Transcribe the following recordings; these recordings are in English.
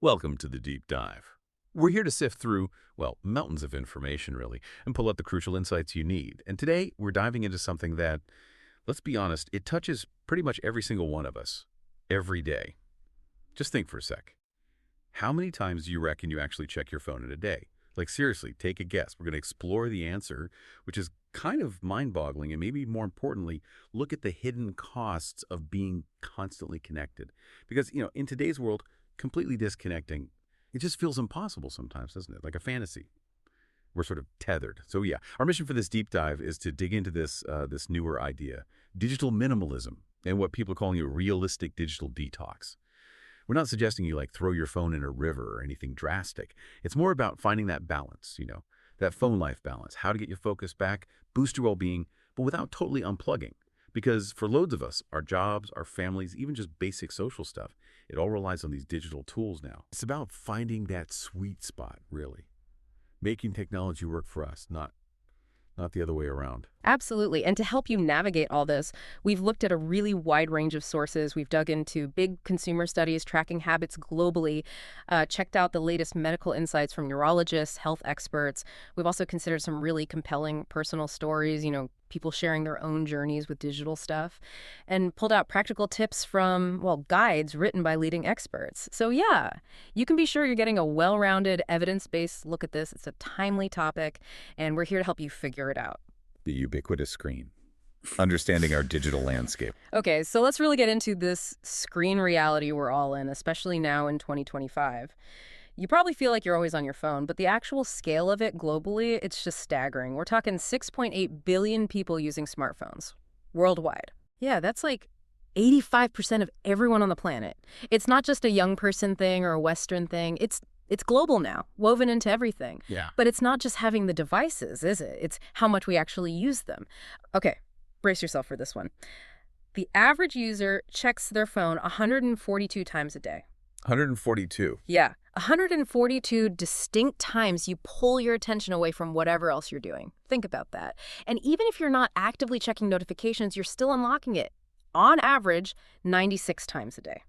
Welcome to the Deep Dive. We're here to sift through, well, mountains of information, really, and pull out the crucial insights you need. And today, we're diving into something that, let's be honest, it touches pretty much every single one of us, every day. Just think for a sec. How many times do you reckon you actually check your phone in a day? Like, seriously, take a guess. We're going to explore the answer, which is kind of mind-boggling, and maybe more importantly, look at the hidden costs of being constantly connected. Because, in today's world, completely disconnecting, it just feels impossible sometimes, doesn't it? Like a fantasy. We're sort of tethered. So yeah, our mission for this deep dive is to dig into this newer idea, digital minimalism, and what people are calling a realistic digital detox. We're not suggesting you throw your phone in a river or anything drastic. It's more about finding that balance, that phone life balance, how to get your focus back, boost your well-being, but without totally unplugging. Because for loads of us, our jobs, our families, even just basic social stuff, it all relies on these digital tools now. It's about finding that sweet spot, really. Making technology work for us, not the other way around. Absolutely. And to help you navigate all this, we've looked at a really wide range of sources. We've dug into big consumer studies tracking habits globally, checked out the latest medical insights from neurologists, health experts. We've also considered some really compelling personal stories, people sharing their own journeys with digital stuff, and pulled out practical tips from, guides written by leading experts. So yeah, you can be sure you're getting a well-rounded, evidence-based look at this. It's a timely topic, and we're here to help you figure it out. The ubiquitous screen. Understanding our digital landscape. Okay, so let's really get into this screen reality we're all in, especially now in 2025. You probably feel like you're always on your phone, but the actual scale of it globally, it's just staggering. We're talking 6.8 billion people using smartphones worldwide. Yeah, that's like 85% of everyone on the planet. It's not just a young person thing or a Western thing. It's global now, woven into everything. Yeah. But it's not just having the devices, is it? It's how much we actually use them. Okay, brace yourself for this one. The average user checks their phone 142 times a day. 142. Yeah, 142 distinct times you pull your attention away from whatever else you're doing. Think about that. And even if you're not actively checking notifications, you're still unlocking it. On average, 96 times a day.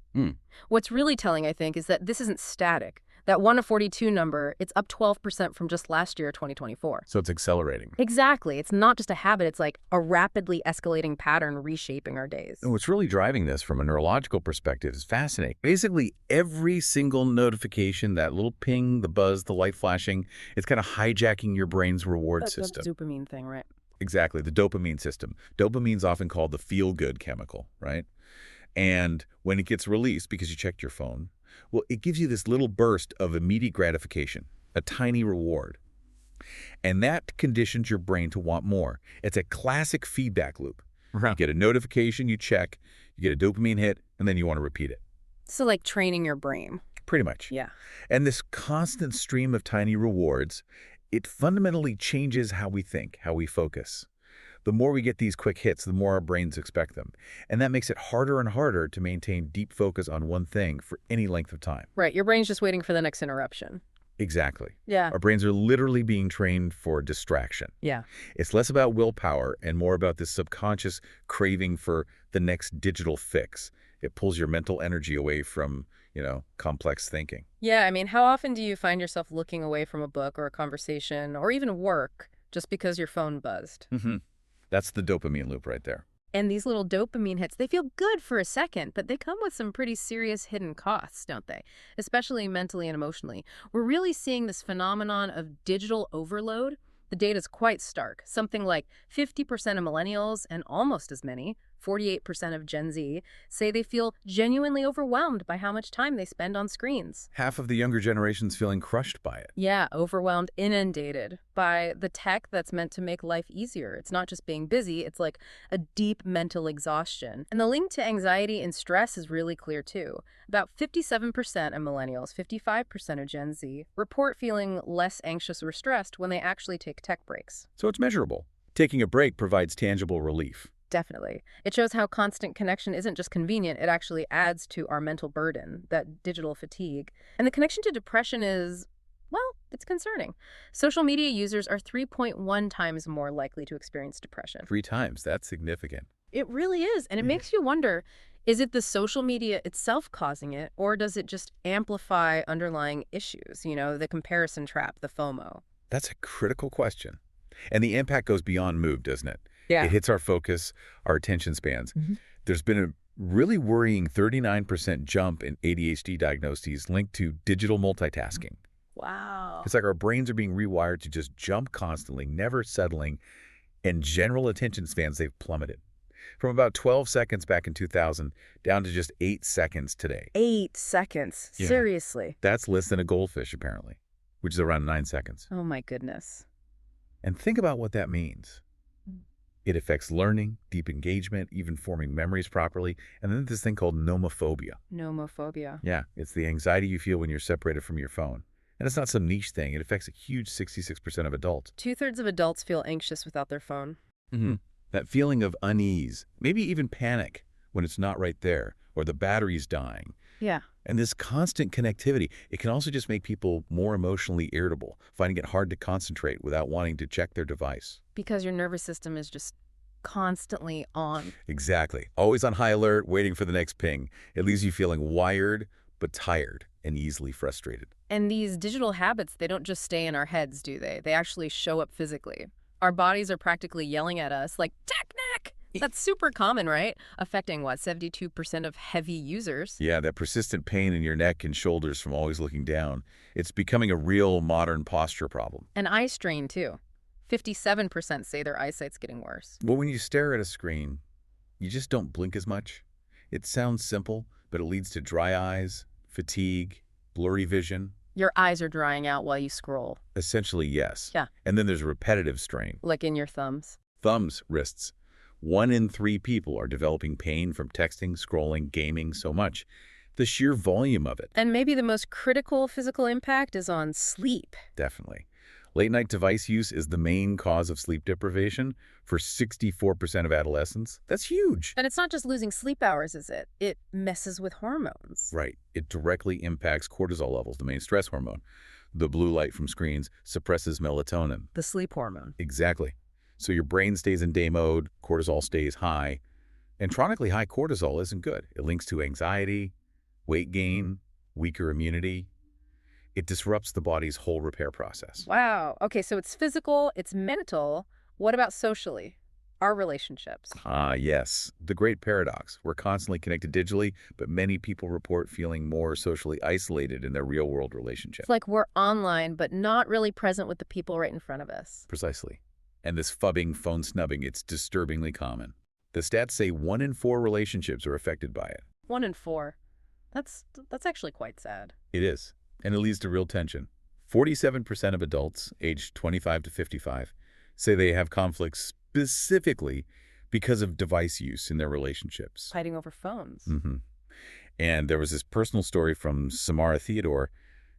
What's really telling, I think, is that this isn't static. That 1 to 42 number, it's up 12% from just last year, 2024. So it's accelerating. Exactly. It's not just a habit. It's like a rapidly escalating pattern reshaping our days. And what's really driving this from a neurological perspective is fascinating. Basically, every single notification, that little ping, the buzz, the light flashing, it's kind of hijacking your brain's reward system. That dopamine thing, right? Exactly, the dopamine system. Dopamine's often called the feel-good chemical, right? And when it gets released because you checked your phone, well, it gives you this little burst of immediate gratification, a tiny reward. And that conditions your brain to want more. It's a classic feedback loop. Right. You get a notification, you check, you get a dopamine hit, and then you want to repeat it. So like training your brain. Pretty much. Yeah. And this constant stream of tiny rewards, it fundamentally changes how we think, how we focus. The more we get these quick hits, the more our brains expect them. And that makes it harder and harder to maintain deep focus on one thing for any length of time. Right. Your brain's just waiting for the next interruption. Exactly. Yeah. Our brains are literally being trained for distraction. Yeah. It's less about willpower and more about this subconscious craving for the next digital fix. It pulls your mental energy away from, complex thinking. Yeah. I mean, how often do you find yourself looking away from a book or a conversation or even work just because your phone buzzed? Mm-hmm. That's the dopamine loop right there. And these little dopamine hits, they feel good for a second, but they come with some pretty serious hidden costs, don't they? Especially mentally and emotionally. We're really seeing this phenomenon of digital overload. The data's quite stark. Something like 50% of millennials and almost as many, 48% of Gen Z, say they feel genuinely overwhelmed by how much time they spend on screens. Half of the younger generation's feeling crushed by it. Yeah, overwhelmed, inundated by the tech that's meant to make life easier. It's not just being busy, it's like a deep mental exhaustion. And the link to anxiety and stress is really clear too. About 57% of millennials, 55% of Gen Z report feeling less anxious or stressed when they actually take tech breaks. So it's measurable. Taking a break provides tangible relief. Definitely. It shows how constant connection isn't just convenient, it actually adds to our mental burden, that digital fatigue. And the connection to depression is, it's concerning. Social media users are 3.1 times more likely to experience depression. 3 times. That's significant. It really is. And it makes you wonder, Is it the social media itself causing it, or does it just amplify underlying issues, the comparison trap, the FOMO? That's a critical question. And the impact goes beyond mood, doesn't it? It Yeah. hits our focus, our attention spans. Mhm. There's been a really worrying 39% jump in ADHD diagnoses linked to digital multitasking. Wow. It's like our brains are being rewired to just jump constantly, never settling, and general attention spans, they've plummeted. From about 12 seconds back in 2000 down to just 8 seconds today. 8 seconds. Yeah. Seriously. That's less than a goldfish, apparently, which is around 9 seconds. Oh, my goodness. And think about what that means. It affects learning, deep engagement, even forming memories properly, and then this thing called nomophobia. Nomophobia. Yeah, it's the anxiety you feel when you're separated from your phone. And it's not some niche thing. It affects a huge 66% of adults. 2/3 of adults feel anxious without their phone. That feeling of unease, maybe even panic when it's not right there, or the battery's dying. Yeah. And this constant connectivity, it can also just make people more emotionally irritable, finding it hard to concentrate without wanting to check their device. Because your nervous system is just constantly on. Exactly. Always on high alert, waiting for the next ping. It leaves you feeling wired, but tired and easily frustrated. And these digital habits, they don't just stay in our heads, do they? They actually show up physically. Our bodies are practically yelling at us like, tech neck! That's super common, right? Affecting, 72% of heavy users? Yeah, that persistent pain in your neck and shoulders from always looking down. It's becoming a real modern posture problem. And eye strain, too. 57% say their eyesight's getting worse. Well, when you stare at a screen, you just don't blink as much. It sounds simple, but it leads to dry eyes, fatigue, blurry vision. Your eyes are drying out while you scroll. Essentially, yes. Yeah. And then there's repetitive strain. Like in your thumbs. Thumbs, wrists. 1 in 3 people are developing pain from texting, scrolling, gaming so much. The sheer volume of it. And maybe the most critical physical impact is on sleep. Definitely. Late-night device use is the main cause of sleep deprivation for 64% of adolescents. That's huge. And it's not just losing sleep hours, is it? It messes with hormones. Right. It directly impacts cortisol levels, the main stress hormone. The blue light from screens suppresses melatonin. The sleep hormone. Exactly. So your brain stays in day mode, cortisol stays high. And chronically high cortisol isn't good. It links to anxiety, weight gain, weaker immunity. It disrupts the body's whole repair process. Wow. Okay, so it's physical, it's mental. What about socially? Our relationships. Yes. The great paradox. We're constantly connected digitally, but many people report feeling more socially isolated in their real-world relationships. It's like we're online, but not really present with the people right in front of us. Precisely. And this phubbing, phone snubbing, it's disturbingly common. The stats say 1 in 4 relationships are affected by it. 1 in 4. That's actually quite sad. It is. And it leads to real tension. 47% of adults aged 25 to 55 say they have conflicts specifically because of device use in their relationships. Fighting over phones. And there was this personal story from Samara Theodore,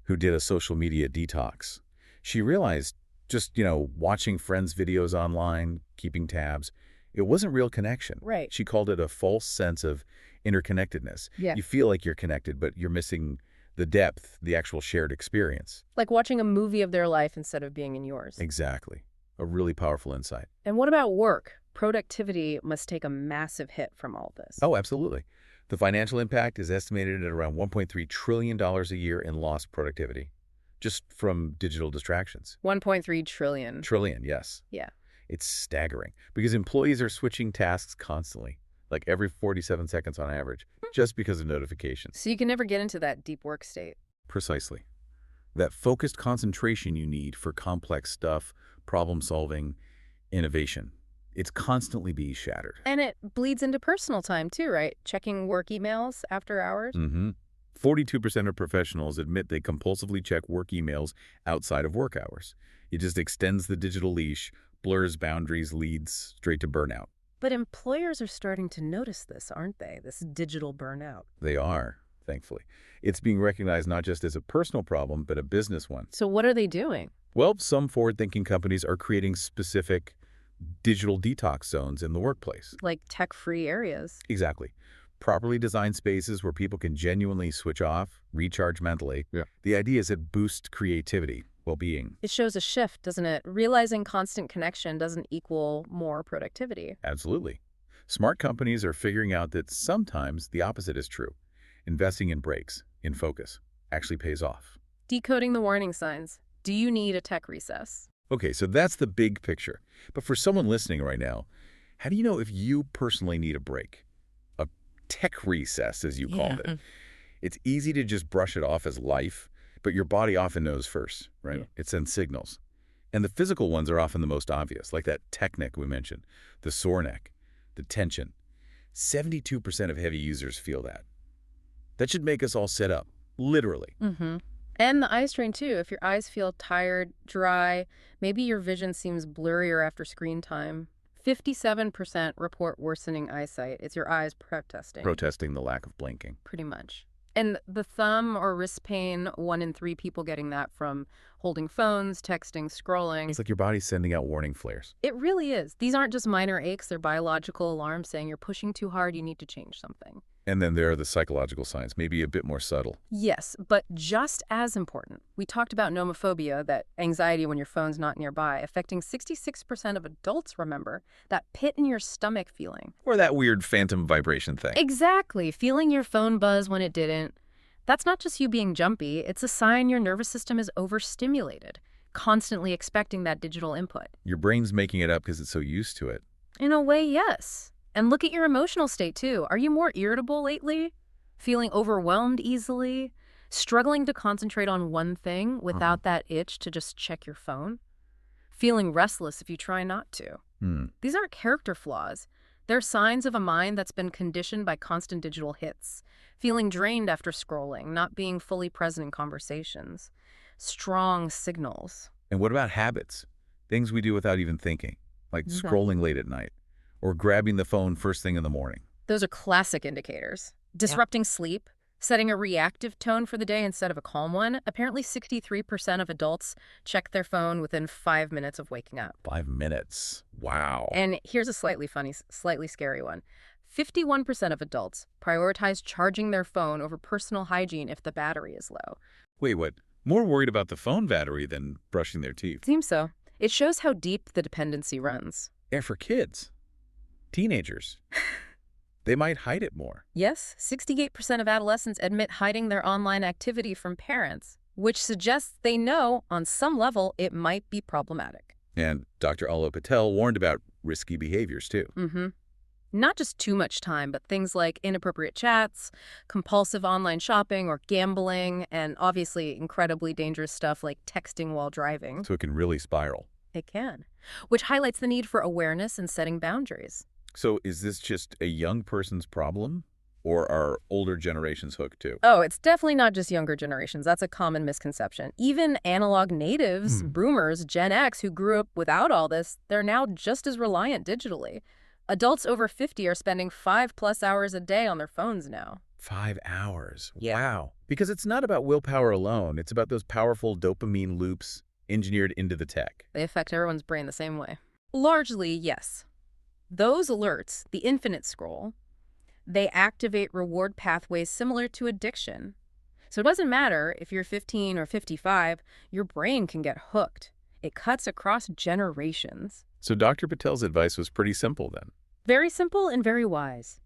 who did a social media detox. She realized just, watching friends' videos online, keeping tabs, it wasn't real connection. Right. She called it a false sense of interconnectedness. Yeah. You feel like you're connected, but you're missing the depth, the actual shared experience. Like watching a movie of their life instead of being in yours. Exactly. A really powerful insight. And what about work? Productivity must take a massive hit from all this. Oh, absolutely. The financial impact is estimated at around $1.3 trillion a year in lost productivity, just from digital distractions. 1.3 trillion. Trillion, yes. Yeah. It's staggering because employees are switching tasks constantly, like every 47 seconds on average, just because of notifications. So you can never get into that deep work state. Precisely. That focused concentration you need for complex stuff, problem solving, innovation. It's constantly being shattered. And it bleeds into personal time too, right? Checking work emails after hours. 42% of professionals admit they compulsively check work emails outside of work hours. It just extends the digital leash, blurs boundaries, leads straight to burnout. But employers are starting to notice this, aren't they? This digital burnout. They are, thankfully. It's being recognized not just as a personal problem, but a business one. So what are they doing? Well, some forward-thinking companies are creating specific digital detox zones in the workplace. Like tech-free areas. Exactly. Properly designed spaces where people can genuinely switch off, recharge mentally. Yeah. The idea is it boosts creativity, well-being. It shows a shift, doesn't it? Realizing constant connection doesn't equal more productivity. Absolutely. Smart companies are figuring out that sometimes the opposite is true. Investing in breaks, in focus, actually pays off. Decoding the warning signs. Do you need a tech recess? Okay, so that's the big picture. But for someone listening right now, how do you know if you personally need a break? A tech recess, as you called it. It's easy to just brush it off as life, but your body often knows first, right? Yeah. It sends signals. And the physical ones are often the most obvious, like that tech neck we mentioned, the sore neck, the tension. 72% of heavy users feel that. That should make us all sit up, literally. Mm-hmm. And the eye strain, too. If your eyes feel tired, dry, maybe your vision seems blurrier after screen time. 57% report worsening eyesight. It's your eyes protesting. Protesting the lack of blinking. Pretty much. And the thumb or wrist pain, 1 in 3 people getting that from holding phones, texting, scrolling. It's like your body's sending out warning flares. It really is. These aren't just minor aches. They're biological alarms saying you're pushing too hard, you need to change something. And then there are the psychological signs, maybe a bit more subtle. Yes, but just as important. We talked about nomophobia, that anxiety when your phone's not nearby, affecting 66% of adults, remember. That pit in your stomach feeling. Or that weird phantom vibration thing. Exactly. Feeling your phone buzz when it didn't. That's not just you being jumpy. It's a sign your nervous system is overstimulated, constantly expecting that digital input. Your brain's making it up because it's so used to it. In a way, yes. And look at your emotional state, too. Are you more irritable lately? Feeling overwhelmed easily? Struggling to concentrate on one thing without that itch to just check your phone? Feeling restless if you try not to? These aren't character flaws. They're signs of a mind that's been conditioned by constant digital hits. Feeling drained after scrolling, not being fully present in conversations. Strong signals. And what about habits? Things we do without even thinking, like scrolling late at night. Or grabbing the phone first thing in the morning. Those are classic indicators. Disrupting sleep, setting a reactive tone for the day instead of a calm one. Apparently 63% of adults check their phone within 5 minutes of waking up. 5 minutes. Wow. And here's a slightly funny, slightly scary one. 51% of adults prioritize charging their phone over personal hygiene if the battery is low. Wait, what? More worried about the phone battery than brushing their teeth. Seems so. It shows how deep the dependency runs. And for kids. Teenagers. They might hide it more. Yes, 68% of adolescents admit hiding their online activity from parents, which suggests they know, on some level, it might be problematic. And Dr. Alok Patel warned about risky behaviors, too. Not just too much time, but things like inappropriate chats, compulsive online shopping or gambling, and obviously incredibly dangerous stuff like texting while driving. So it can really spiral. It can, which highlights the need for awareness and setting boundaries. So is this just a young person's problem? Or are older generations hooked too? Oh, it's definitely not just younger generations. That's a common misconception. Even analog natives, boomers, Gen X, who grew up without all this, they're now just as reliant digitally. Adults over 50 are spending 5+ hours a day on their phones now. 5 hours. Yeah. Wow. Because it's not about willpower alone. It's about those powerful dopamine loops engineered into the tech. They affect everyone's brain the same way. Largely, yes. Those alerts, the infinite scroll, they activate reward pathways similar to addiction. So it doesn't matter if you're 15 or 55, your brain can get hooked. It cuts across generations. So Dr. Patel's advice was pretty simple then. Very simple and very wise.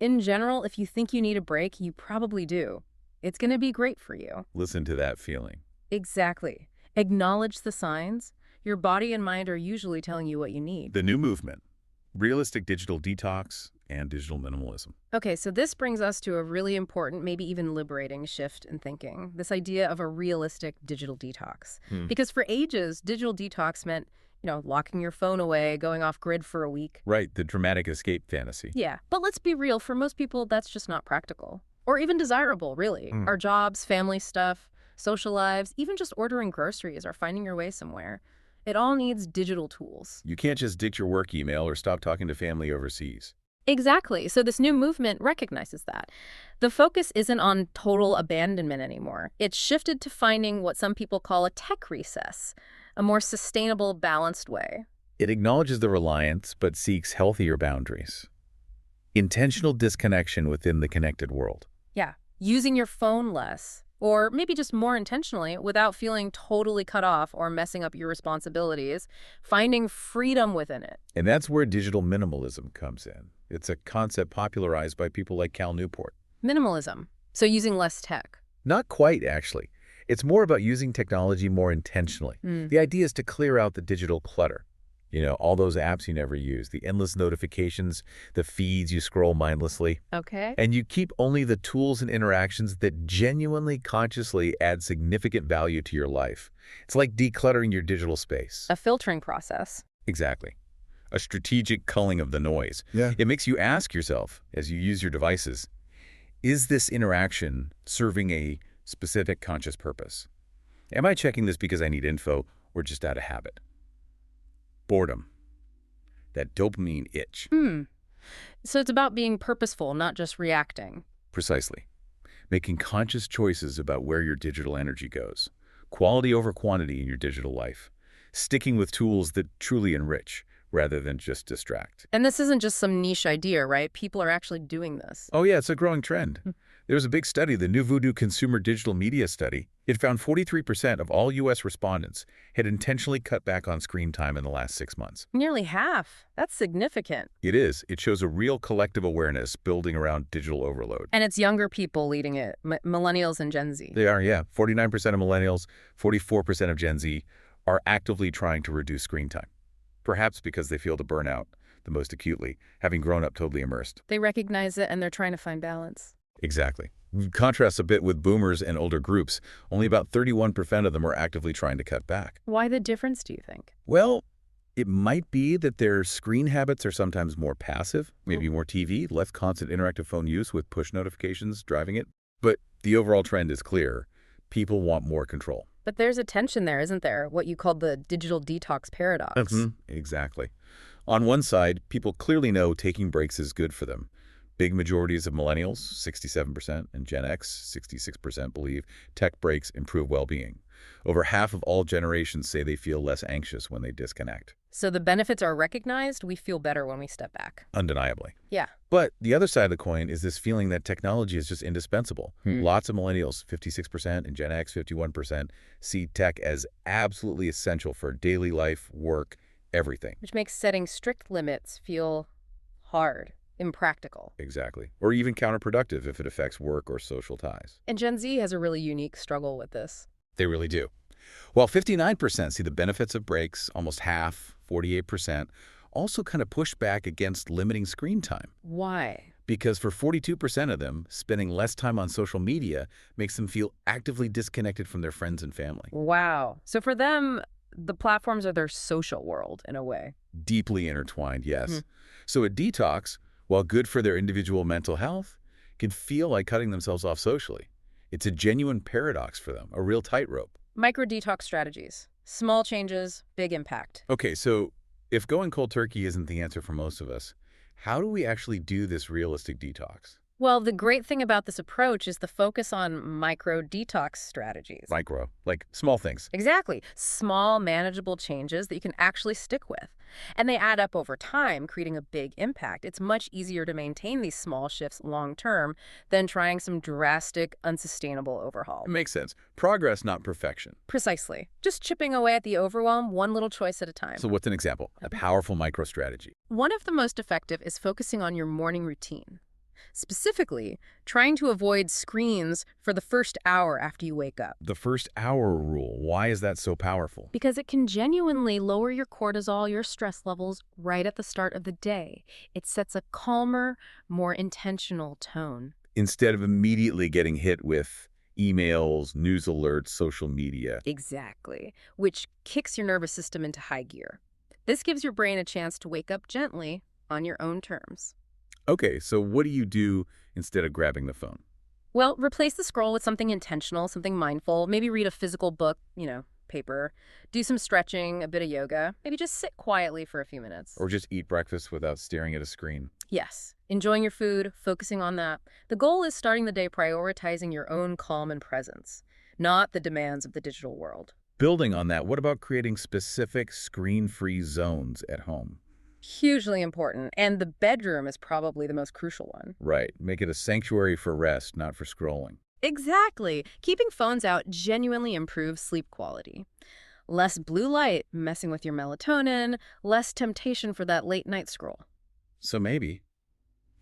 In general, if you think you need a break, you probably do. It's going to be great for you. Listen to that feeling. Exactly. Acknowledge the signs. Your body and mind are usually telling you what you need. The new movement. Realistic digital detox and digital minimalism. Okay, so this brings us to a really important, maybe even liberating shift in thinking. This idea of a realistic digital detox. Because for ages, digital detox meant, locking your phone away, going off grid for a week. Right, the dramatic escape fantasy. Yeah, but let's be real. For most people, that's just not practical. Or even desirable, really. Our jobs, family stuff, social lives, even just ordering groceries or finding your way somewhere. It all needs digital tools. You can't just ditch your work email or stop talking to family overseas. Exactly. So this new movement recognizes that. The focus isn't on total abandonment anymore. It's shifted to finding what some people call a tech recess, a more sustainable, balanced way. It acknowledges the reliance, but seeks healthier boundaries. Intentional disconnection within the connected world. Yeah. Using your phone less, or maybe just more intentionally without feeling totally cut off or messing up your responsibilities, finding freedom within it. And that's where digital minimalism comes in. It's a concept popularized by people like Cal Newport. Minimalism. So using less tech. Not quite, actually. It's more about using technology more intentionally. Mm. The idea is to clear out the digital clutter. All those apps you never use, the endless notifications, the feeds you scroll mindlessly. Okay. And you keep only the tools and interactions that genuinely, consciously add significant value to your life. It's like decluttering your digital space. A filtering process. Exactly. A strategic culling of the noise. Yeah. It makes you ask yourself, as you use your devices, is this interaction serving a specific conscious purpose? Am I checking this because I need info or just out of habit? Boredom. That dopamine itch. So it's about being purposeful, not just reacting. Precisely. Making conscious choices about where your digital energy goes. Quality over quantity in your digital life. Sticking with tools that truly enrich rather than just distract. And this isn't just some niche idea, right? People are actually doing this. Oh yeah, it's a growing trend. There was a big study, the New Voodoo Consumer Digital Media Study. It found 43% of all U.S. respondents had intentionally cut back on screen time in the last 6 months. Nearly half. That's significant. It is. It shows a real collective awareness building around digital overload. And it's younger people leading it, millennials and Gen Z. They are, yeah. 49% of millennials, 44% of Gen Z are actively trying to reduce screen time. Perhaps because they feel the burnout the most acutely, having grown up totally immersed. They recognize it and they're trying to find balance. Exactly. Contrasts a bit with boomers and older groups. Only about 31% of them are actively trying to cut back. Why the difference, do you think? Well, it might be that their screen habits are sometimes more passive, maybe more TV, less constant interactive phone use with push notifications driving it. But the overall trend is clear. People want more control. But there's a tension there, isn't there? What you call the digital detox paradox. Exactly. On one side, people clearly know taking breaks is good for them. Big majorities of millennials, 67%, and Gen X, 66%, believe tech breaks improve well-being. Over half of all generations say they feel less anxious when they disconnect. So the benefits are recognized, we feel better when we step back. Undeniably. Yeah. But the other side of the coin is this feeling that technology is just indispensable. Lots of millennials, 56%, and Gen X, 51%, see tech as absolutely essential for daily life, work, everything. Which makes setting strict limits feel hard, impractical. Exactly. Or even counterproductive if it affects work or social ties. And Gen Z has a really unique struggle with this. They really do. While 59% see the benefits of breaks, almost half, 48%, also kind of push back against limiting screen time. Why? Because for 42% of them, spending less time on social media makes them feel actively disconnected from their friends and family. Wow. So for them, the platforms are their social world in a way. Deeply intertwined, yes. So a detox, while good for their individual mental health, can feel like cutting themselves off socially. It's a genuine paradox for them, a real tightrope. Micro-detox strategies. Small changes, big impact. Okay, so if going cold turkey isn't the answer for most of us, how do we actually do this realistic detox? Well, the great thing about this approach is the focus on micro-detox strategies. Micro, like small things. Exactly. Small, manageable changes that you can actually stick with. And they add up over time, creating a big impact. It's much easier to maintain these small shifts long-term than trying some drastic, unsustainable overhaul. It makes sense. Progress, not perfection. Precisely. Just chipping away at the overwhelm, one little choice at a time. So what's an example? A powerful micro strategy. One of the most effective is focusing on your morning routine. Specifically, trying to avoid screens for the first hour after you wake up. The first hour rule, why is that so powerful? Because it can genuinely lower your cortisol, your stress levels, right at the start of the day. It sets a calmer, more intentional tone. Instead of immediately getting hit with emails, news alerts, social media. Exactly. Which kicks your nervous system into high gear. This gives your brain a chance to wake up gently on your own terms. Okay, so what do you do instead of grabbing the phone? Well, replace the scroll with something intentional, something mindful. Maybe read a physical book, paper. Do some stretching, a bit of yoga. Maybe just sit quietly for a few minutes. Or just eat breakfast without staring at a screen. Yes. Enjoying your food, focusing on that. The goal is starting the day prioritizing your own calm and presence, not the demands of the digital world. Building on that, what about creating specific screen-free zones at home? Hugely important. And the bedroom is probably the most crucial one. Right. Make it a sanctuary for rest, not for scrolling. Exactly. Keeping phones out genuinely improves sleep quality. Less blue light messing with your melatonin, less temptation for that late night scroll. So maybe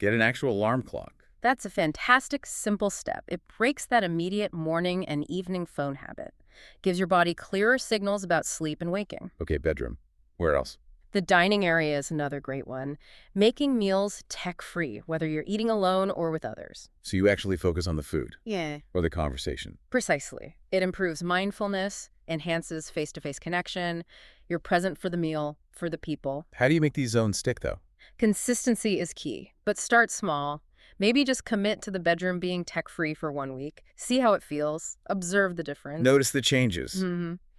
Get an actual alarm clock. That's a fantastic, simple step. It breaks that immediate morning and evening phone habit. Gives your body clearer signals about sleep and waking. Okay, bedroom. Where else? The dining area is another great one. Making meals tech-free, whether you're eating alone or with others. So you actually focus on the food Yeah. or the conversation. Precisely. It improves mindfulness, enhances face-to-face connection. You're present for the meal, for the people. How do you make these zones stick, though? Consistency is key, but start small. Maybe just commit to the bedroom being tech-free for 1 week. See how it feels. Observe the difference. Notice the changes.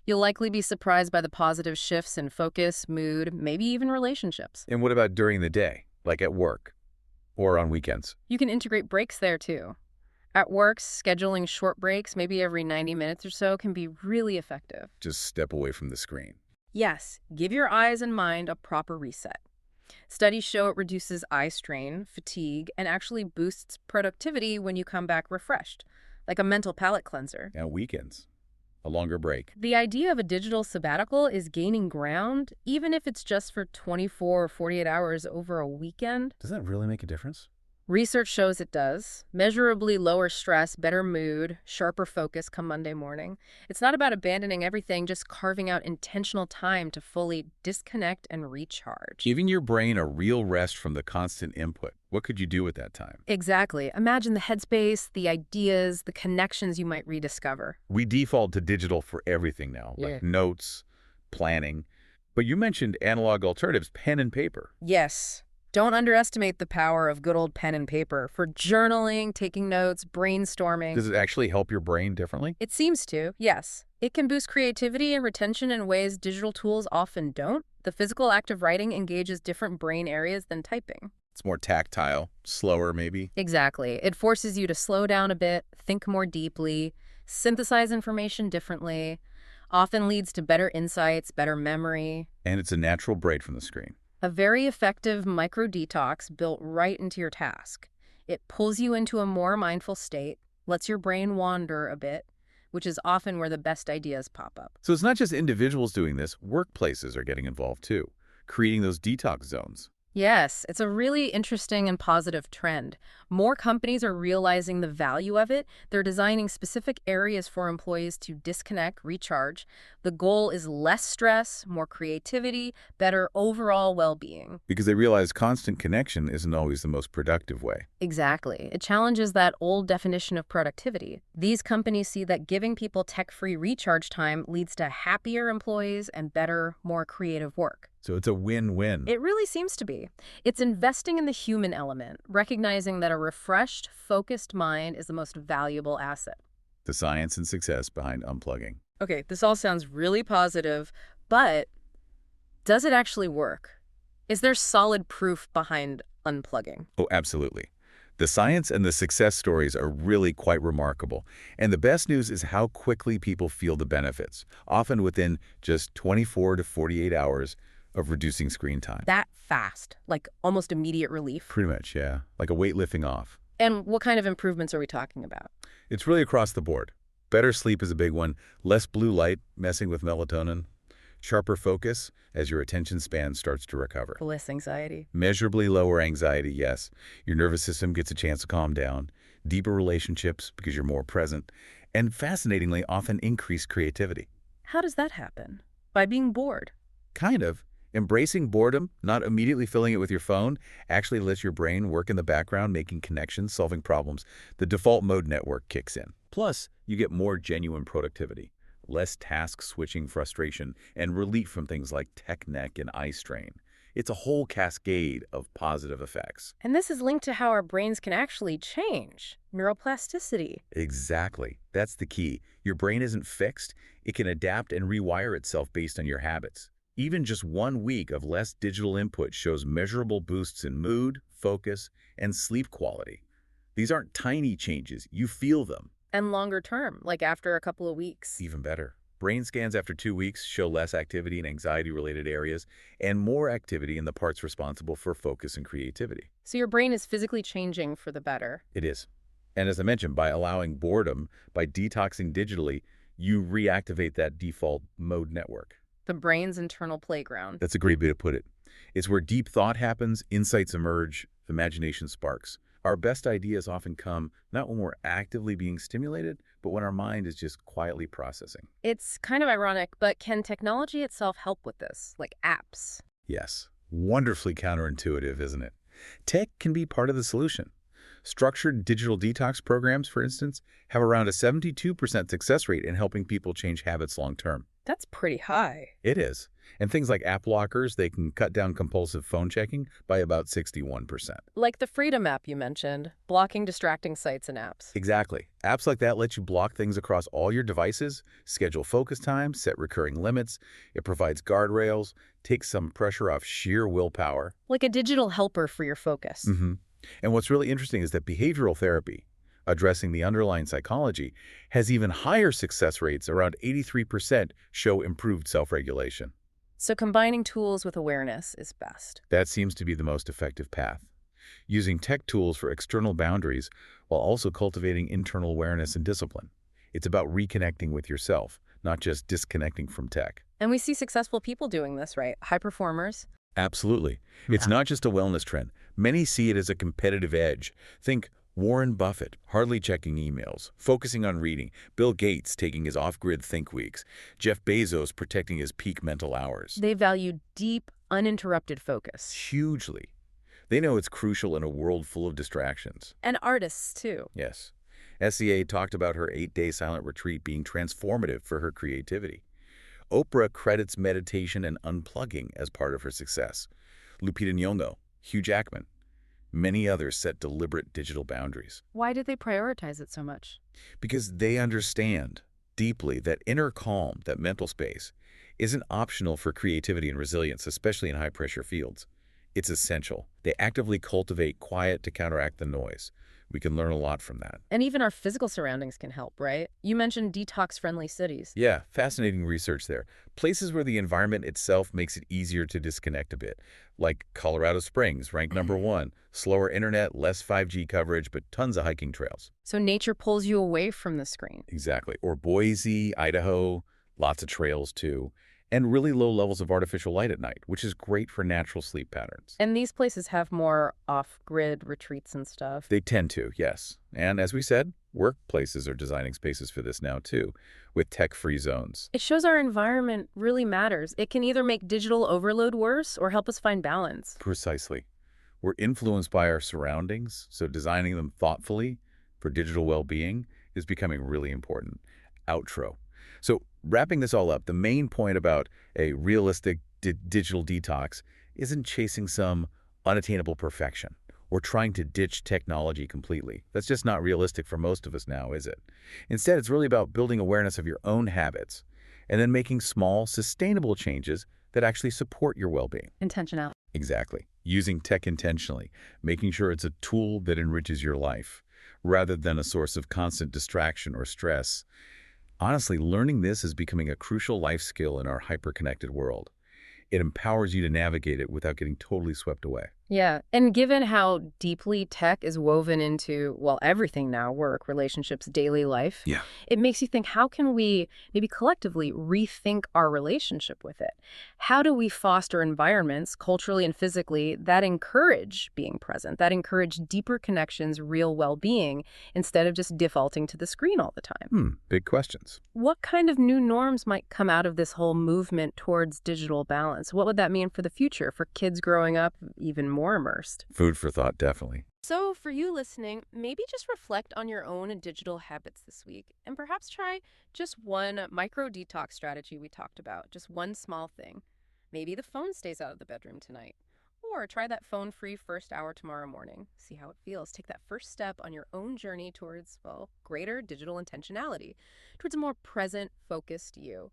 You'll likely be surprised by the positive shifts in focus, mood, maybe even relationships. And what about during the day, like at work or on weekends? You can integrate breaks there too. At work, scheduling short breaks, maybe every 90 minutes or so, can be really effective. Just step away from the screen. Yes, give your eyes and mind a proper reset. Studies show it reduces eye strain, fatigue, and actually boosts productivity when you come back refreshed, like a mental palate cleanser. And weekends, a longer break. The idea of a digital sabbatical is gaining ground, even if it's just for 24 or 48 hours over a weekend. Does that really make a difference? Research shows it does. Measurably lower stress, better mood, sharper focus come Monday morning. It's not about abandoning everything, just carving out intentional time to fully disconnect and recharge. Giving your brain a real rest from the constant input. What could you do with that time? Exactly. Imagine the headspace, the ideas, the connections you might rediscover. We default to digital for everything now, Yeah. like notes, planning. But you mentioned analog alternatives, pen and paper. Yes. Don't underestimate the power of good old pen and paper for journaling, taking notes, brainstorming. Does it actually help your brain differently? It seems to, yes. It can boost creativity and retention in ways digital tools often don't. The physical act of writing engages different brain areas than typing. It's more tactile, slower maybe. Exactly. It forces you to slow down a bit, think more deeply, synthesize information differently, often leads to better insights, better memory. And it's a natural break from the screen. A very effective micro-detox built right into your task. It pulls you into a more mindful state, lets your brain wander a bit, which is often where the best ideas pop up. So it's not just individuals doing this, workplaces are getting involved too, creating those detox zones. Yes, it's a really interesting and positive trend. More companies are realizing the value of it. They're designing specific areas for employees to disconnect, recharge. The goal is less stress, more creativity, better overall well-being. Because they realize constant connection isn't always the most productive way. Exactly. It challenges that old definition of productivity. These companies see that giving people tech-free recharge time leads to happier employees and better, more creative work. So it's a win-win. It really seems to be. It's investing in the human element, recognizing that a refreshed, focused mind is the most valuable asset. The science and success behind unplugging. Okay, this all sounds really positive, but does it actually work? Is there solid proof behind unplugging? Oh, absolutely. The science and the success stories are really quite remarkable. And the best news is how quickly people feel the benefits, often within just 24 to 48 hours of reducing screen time. That fast, like almost immediate relief? Pretty much, yeah. Like a weight lifting off. And what kind of improvements are we talking about? It's really across the board. Better sleep is a big one. Less blue light messing with melatonin. Sharper focus as your attention span starts to recover. Less anxiety. Measurably lower anxiety, yes. Your nervous system gets a chance to calm down. Deeper relationships because you're more present. And fascinatingly, often increased creativity. How does that happen? By being bored. Kind of. Embracing boredom, not immediately filling it with your phone, actually lets your brain work in the background, making connections, solving problems. The default mode network kicks in. Plus, you get more genuine productivity, less task switching frustration, and relief from things like tech neck and eye strain. It's a whole cascade of positive effects. And this is linked to how our brains can actually change. Neuroplasticity. Exactly. That's the key. Your brain isn't fixed. It can adapt and rewire itself based on your habits. Even just 1 week of less digital input shows measurable boosts in mood, focus, and sleep quality. These aren't tiny changes. You feel them. And longer term, like after a couple of weeks. Even better. Brain scans after 2 weeks show less activity in anxiety-related areas and more activity in the parts responsible for focus and creativity. So your brain is physically changing for the better. It is. And as I mentioned, by allowing boredom, by detoxing digitally, you reactivate that default mode network. The brain's internal playground. That's a great way to put it. It's where deep thought happens, insights emerge, imagination sparks. Our best ideas often come not when we're actively being stimulated, but when our mind is just quietly processing. It's kind of ironic, but can technology itself help with this, like apps? Yes, wonderfully counterintuitive, isn't it? Tech can be part of the solution. Structured digital detox programs, for instance, have around a 72% success rate in helping people change habits long term. That's pretty high. It is. And things like app blockers, they can cut down compulsive phone checking by about 61%. Like the Freedom app you mentioned, blocking distracting sites and apps. Exactly. Apps like that let you block things across all your devices, schedule focus time, set recurring limits. It provides guardrails, takes some pressure off sheer willpower. Like a digital helper for your focus. And what's really interesting is that behavioral therapy, addressing the underlying psychology, has even higher success rates. Around 83% show improved self-regulation. So combining tools with awareness is best. That seems to be the most effective path. Using tech tools for external boundaries while also cultivating internal awareness and discipline. It's about reconnecting with yourself, not just disconnecting from tech. And we see successful people doing this, right? High performers. Absolutely. It's not just a wellness trend. Many see it as a competitive edge. Think Warren Buffett, hardly checking emails, focusing on reading, Bill Gates taking his off-grid think weeks, Jeff Bezos protecting his peak mental hours. They value deep, uninterrupted focus. Hugely. They know it's crucial in a world full of distractions. And artists, too. Yes. SCA talked about her 8-day silent retreat being transformative for her creativity. Oprah credits meditation and unplugging as part of her success. Lupita Nyong'o, Hugh Jackman, many others set deliberate digital boundaries. Why did they prioritize it so much? Because they understand deeply that inner calm, that mental space, isn't optional for creativity and resilience, especially in high-pressure fields. It's essential. They actively cultivate quiet to counteract the noise. We can learn a lot from that. And even our physical surroundings can help, right? You mentioned detox-friendly cities. Yeah, fascinating research there. Places where the environment itself makes it easier to disconnect a bit, like Colorado Springs, ranked #1. Slower internet, less 5G coverage, but tons of hiking trails. So nature pulls you away from the screen. Exactly. Or Boise, Idaho, lots of trails too. And really low levels of artificial light at night, which is great for natural sleep patterns. And these places have more off-grid retreats and stuff. They tend to, yes. And as we said, workplaces are designing spaces for this now too, with tech-free zones. It shows our environment really matters. It can either make digital overload worse or help us find balance. Precisely. We're influenced by our surroundings, so designing them thoughtfully for digital well-being is becoming really important. Outro. So wrapping this all up, the main point about a realistic digital detox isn't chasing some unattainable perfection or trying to ditch technology completely. That's just not realistic for most of us now, is it? Instead, it's really about building awareness of your own habits and then making small, sustainable changes that actually support your well-being. Intentionality. Exactly. Using tech intentionally, making sure it's a tool that enriches your life rather than a source of constant distraction or stress. Honestly, learning this is becoming a crucial life skill in our hyper-connected world. It empowers you to navigate it without getting totally swept away. Yeah, and given how deeply tech is woven into, well, everything now, work, relationships, daily life, Yeah. it makes you think, how can we maybe collectively rethink our relationship with it? How do we foster environments, culturally and physically, that encourage being present, that encourage deeper connections, real well-being, instead of just defaulting to the screen all the time? Big questions. What kind of new norms might come out of this whole movement towards digital balance? What would that mean for the future, for kids growing up even more immersed? Food for thought, definitely. So for you listening, maybe just reflect on your own digital habits this week and perhaps try just one micro detox strategy we talked about, just one small thing. Maybe the phone stays out of the bedroom tonight. Or try that phone-free first hour tomorrow morning. See how it feels. Take that first step on your own journey towards, well, greater digital intentionality, towards a more present, focused you.